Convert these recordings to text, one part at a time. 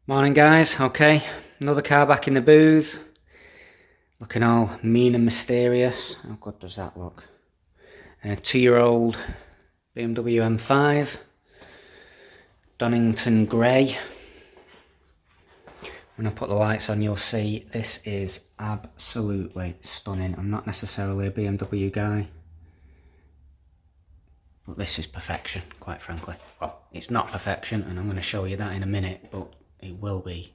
Morning guys, okay, another car back in the booth, looking all mean and mysterious. How good does that look? A 2-year-old BMW M5, Donington grey. When I put the lights on you'll see this is absolutely stunning. I'm not necessarily a BMW guy, but this is perfection, quite frankly. Well, it's not perfection and I'm going to show you that in a minute, but it will be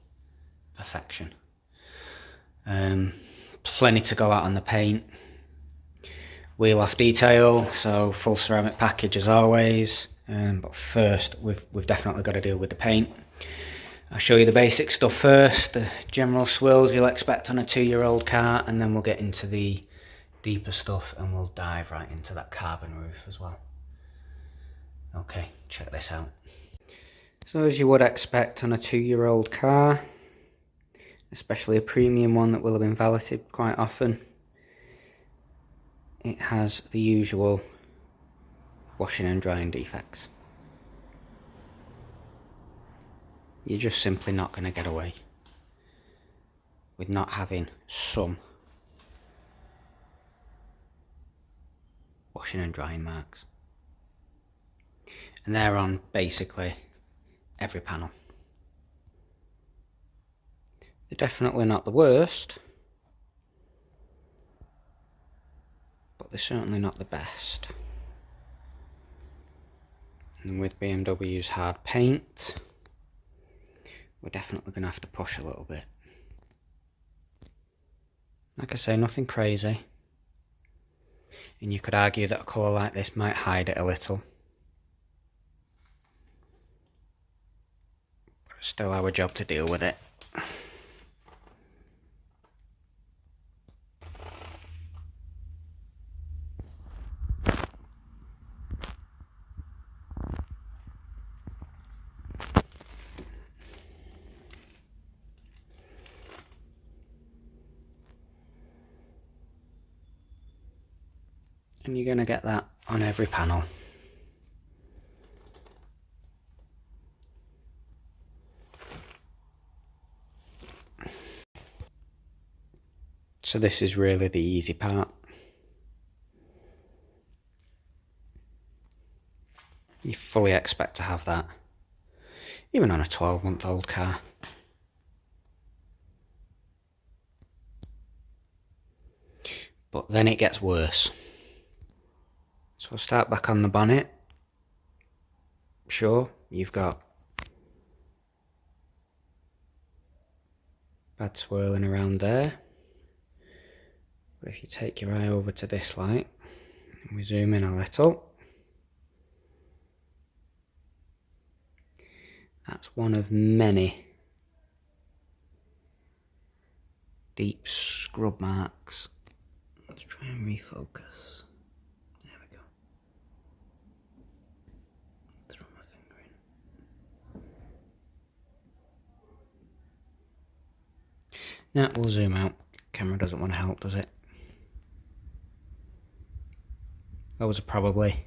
perfection. Plenty to go out on the paint. Wheel off detail, so full ceramic package as always. But first, we've definitely got to deal with the paint. I'll show you the basic stuff first, the general swirls you'll expect on a 2-year-old car, and then we'll get into the deeper stuff and we'll dive right into that carbon roof as well. Okay, check this out. So as you would expect on a 2-year-old car, especially a premium one that will have been valeted quite often, it has the usual washing and drying defects. You're just simply not going to get away with not having some washing and drying marks. And they're on basically every panel. They're definitely not the worst, but they're certainly not the best. And with BMW's hard paint, we're definitely going to have to push a little bit. Like I say, nothing crazy. And you could argue that a colour like this might hide it a little. But it's still our job to deal with it. And you're going to get that on every panel. So this is really the easy part. You fully expect to have that, even on a 12-month-old car. But then it gets worse. So I'll start back on the bonnet. Sure, you've got bad swirling around there. But if you take your eye over to this light, and we zoom in a little, that's one of many deep scrub marks. Let's try and refocus. There we go. Throw my finger in. Now we'll zoom out. Camera doesn't want to help, does it? Those are probably,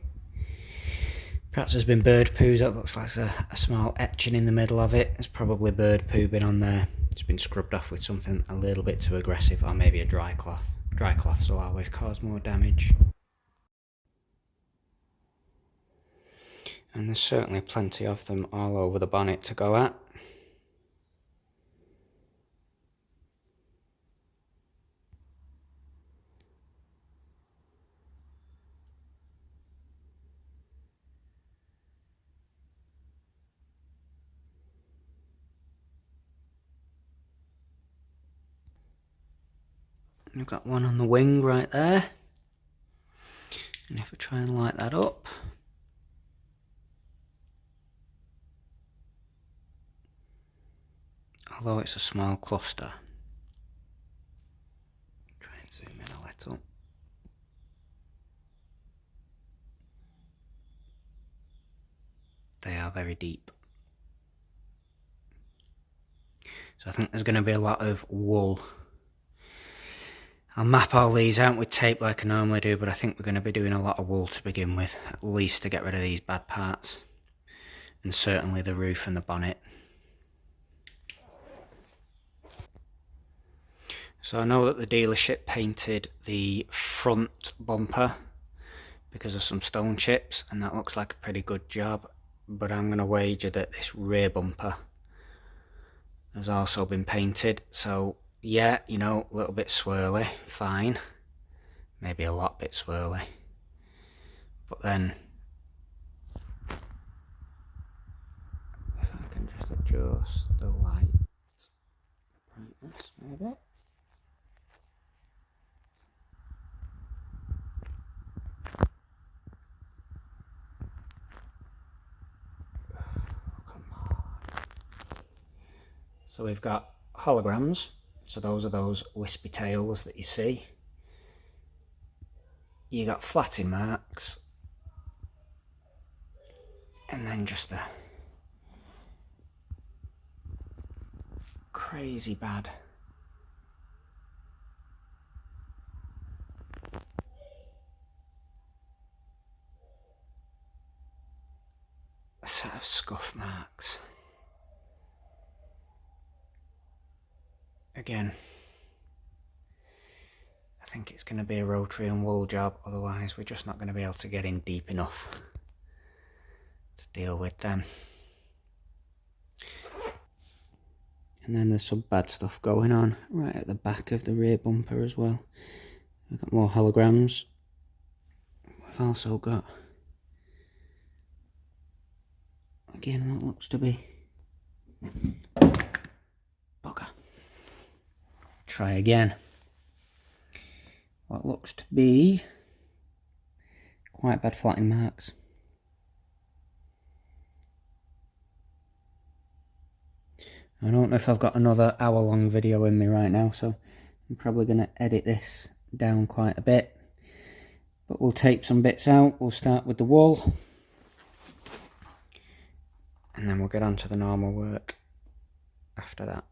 perhaps there's been bird poos. That looks like a small etching in the middle of it. There's probably bird poo been on there. It's been scrubbed off with something a little bit too aggressive, or maybe a dry cloth. Dry cloths will always cause more damage. And there's certainly plenty of them all over the bonnet to go at. You've got one on the wing right there. And if I try and light that up, although it's a small cluster, try and zoom in a little. They are very deep. So I think there's going to be a lot of wool. I'll map all these out with tape like I normally do, but I think we're going to be doing a lot of wool to begin with, at least to get rid of these bad parts. And certainly the roof and the bonnet. So I know that the dealership painted the front bumper because of some stone chips, and that looks like a pretty good job, but I'm going to wager that this rear bumper has also been painted. So yeah, you know, a little bit swirly, fine, maybe a lot bit swirly, but then if I can just adjust the light brightness maybe. So we've got holograms, so those are those wispy tails that you see. You got flatty marks, and then just a crazy bad set of scuff marks. Again, I think it's going to be a rotary and wool job, otherwise we're just not going to be able to get in deep enough to deal with them. And then there's some bad stuff going on right at the back of the rear bumper as well. We've got more holograms. We've also got, again, what looks to be bugger. Try again. What looks to be quite bad flattening marks. I don't know if I've got another hour-long video in me right now, so I'm probably going to edit this down quite a bit. But we'll tape some bits out. We'll start with the wool, and then we'll get on to the normal work after that.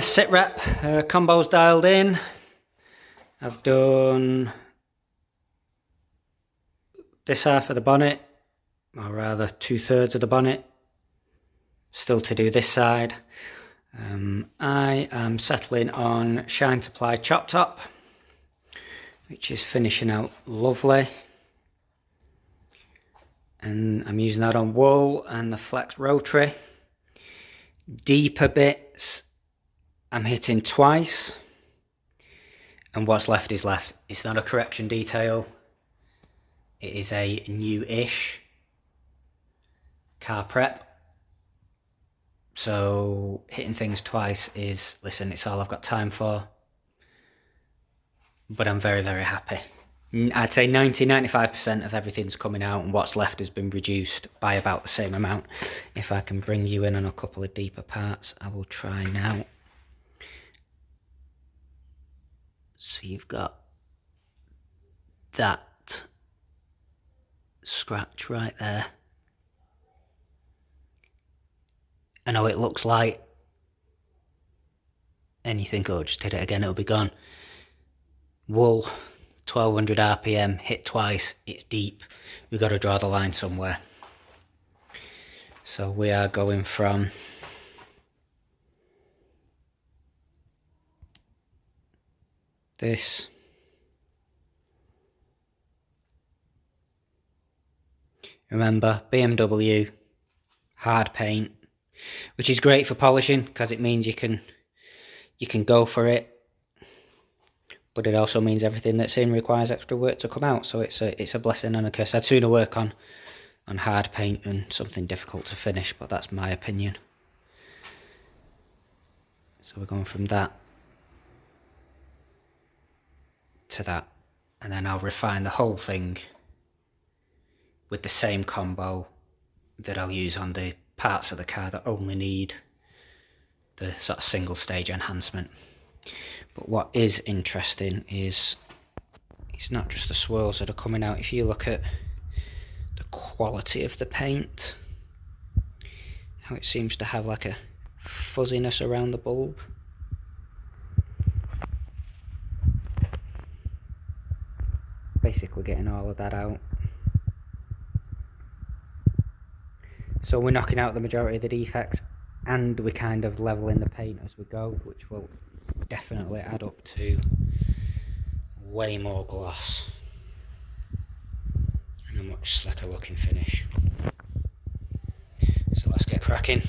Sit rep combos dialed in. I've done this half of the bonnet, or rather 2/3 of the bonnet. Still to do this side. I am settling on shinesupply chop top, which is finishing out lovely. And I'm using that on wool and the flex rotary. Deeper bits I'm hitting twice, and what's left is left. It's not a correction detail, it is a Newish car prep. So hitting things twice is, listen, it's all I've got time for, but I'm very, very happy. I'd say 90-95% of everything's coming out, and what's left has been reduced by about the same amount. If I can bring you in on a couple of deeper parts, I will try now. So you've got that scratch right there. I know it looks light, and you think, oh, just hit it again, it'll be gone. Wool, 1200 RPM, hit twice, it's deep. We've got to draw the line somewhere. So we are going from this. Remember, BMW, hard paint, which is great for polishing because it means you can go for it. But it also means everything that's in requires extra work to come out. So it's a blessing and a curse. I'd sooner work on hard paint than something difficult to finish, but that's my opinion. So we're going from that to that, and then I'll refine the whole thing with the same combo that I'll use on the parts of the car that only need the sort of single stage enhancement. But what is interesting is it's not just the swirls that are coming out. If you look at the quality of the paint, how it seems to have like a fuzziness around the bulb. Basically getting all of that out. So we're knocking out the majority of the defects, and we're kind of leveling the paint as we go, which will definitely add up to way more gloss and a much slicker looking finish. So let's get cracking.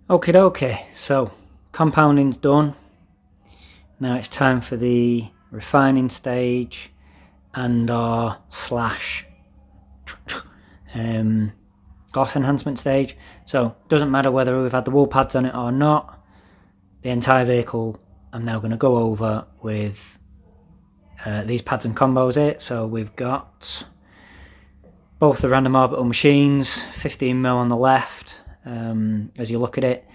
Okie dokie, so compounding's done. Now it's time for the refining stage and our slash gloss enhancement stage. So doesn't matter whether we've had the wool pads on it or not, the entire vehicle I'm now going to go over with these pads and combos here. So we've got both the random orbital machines, 15mm on the left as you look at it,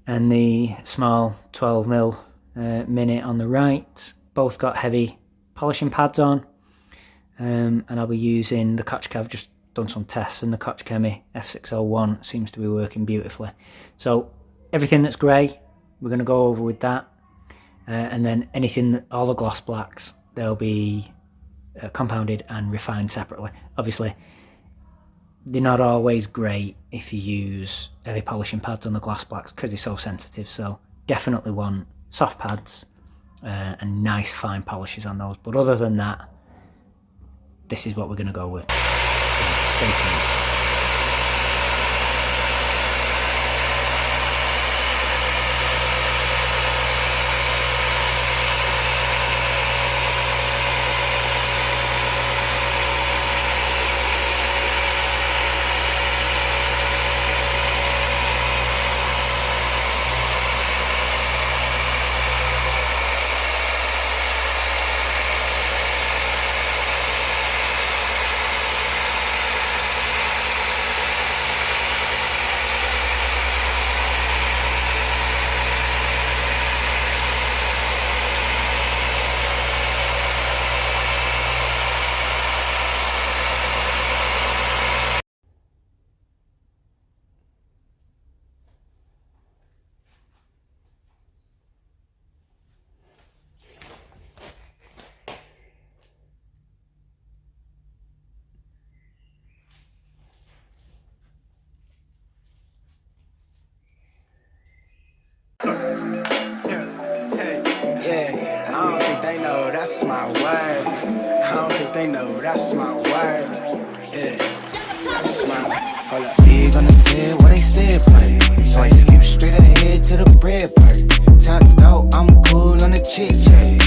and the small 12mm Mini on the right. Both got heavy polishing pads on, and I'll be using the koch. I've just done some tests, and the koch chemie F601 seems to be working beautifully. So everything that's grey, we're going to go over with that, and then anything, all the gloss blacks, they'll be compounded and refined separately. Obviously they're not always great if you use heavy polishing pads on the gloss blacks because they're so sensitive, so definitely want soft pads and nice fine polishes on those. But other than that, this is what we're going to go with. So stay tuned. That's my word. I don't think they know that's my word. Yeah, that's my. Hold up. Big on the set, what they said, play. So I skip straight ahead to the bread part. Top out, I'm cool on the chick check.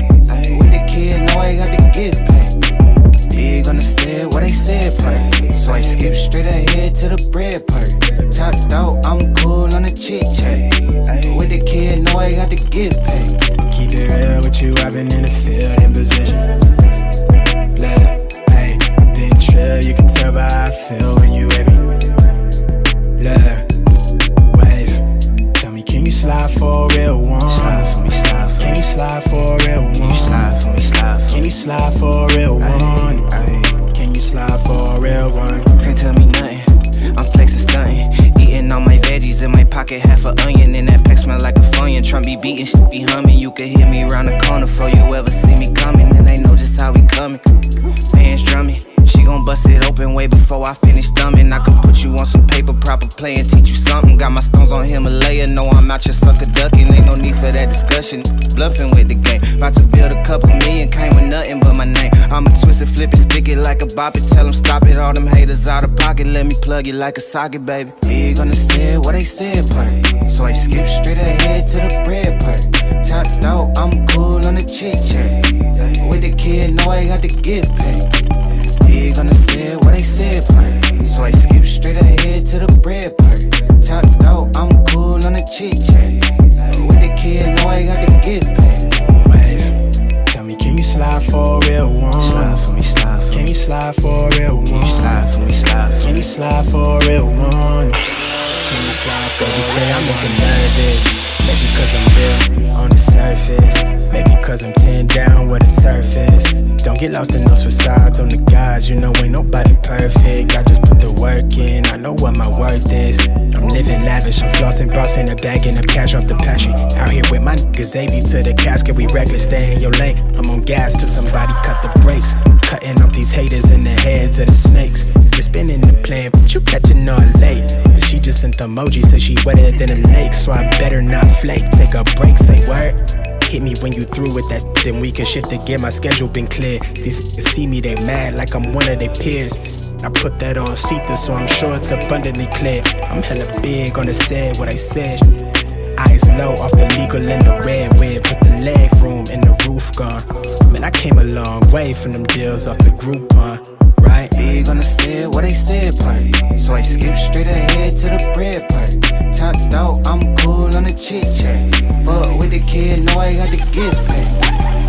With the kid, know I got the gift pack. Big on the set, what they said, play. So I skip straight ahead to the bread part. Top out, I'm cool on the chick check. With the kid, know I got the gift pack. Keep it real with you, I've been in the field in position. Look, hey, I've been chill, you can tell by how I feel when you with me. Look, wave, tell me, can you slide for a real one? Slide for me, slide for me. Can you slide for a real one? Can you slide for me, slide for me. Can you slide for a real one? Can you slide for a real one? Can't tell me nothing, I'm flexing stunting. Eating all my veggies in my pocket, half an onion, and that pack smell like a Funyun. Trump be beating, shit be humming. You can hear me round the corner before you ever see me coming, and they know just how we coming. Pants drumming, she gon' bust it open way before I finish thumbing. I can put you on some paper, proper play, and teach you something. Got my stones on Himalaya, no I'm not your sucker ducking. Ain't no need for that discussion, bluffing with the game. About to build a couple million, came with nothing but my name. I'ma twist it, flip it, stick it like a bop it. Tell them stop it, all them haters out of pocket. Let me plug it like a socket, baby. Big on the set, what they said, part. So I skip straight ahead to the bread part. Topped out, I'm cool on the chick check. With the kid, know I got the gift pack. Big on the set, what they said, part. So I skip straight ahead to the bread part. Topped out, I'm cool on the chick check. With the kid, know I got the gift pack. Wave, tell me, can you slide for a real one? Slide for me, slide for me. Can you slide for a real one? Can you slide for me, slide for me. Can you slide for a real one? Can you slide for me? Say I'm looking nervous, maybe cause I'm real on the surface, maybe cause I'm 10 down where the turf is. Don't get lost in those facades on the guys, you know ain't nobody perfect. I just put the work in, I know what my worth is. I'm living lavish, I'm flossing, bossing a bag and I'm cash off the passion. Out here with my niggas, AV to the casket, we reckless, stay in your lane. I'm on gas till somebody cut the brakes, cutting off these haters in the heads of the snakes. We're spinning the plan, but you catching on late. And she just sent the emoji, said she wetter than a lake, so I better not flake. Take a break, say word. Hit me when you through with that, then we can shift again. My schedule been clear. These niggas see me, they mad like I'm one of their peers. I put that on see-through, so I'm sure it's abundantly clear. I'm hella big on the said what I said. Eyes low off the legal and the red wave. Put the leg room in the roof gone. Man, I came a long way from them deals off the Groupon. Right? Big on the said what I said part. So I skip straight ahead to the bread part. Topped out, I'm cool on the chit chat. Fuck with the kid, know I got the gift back.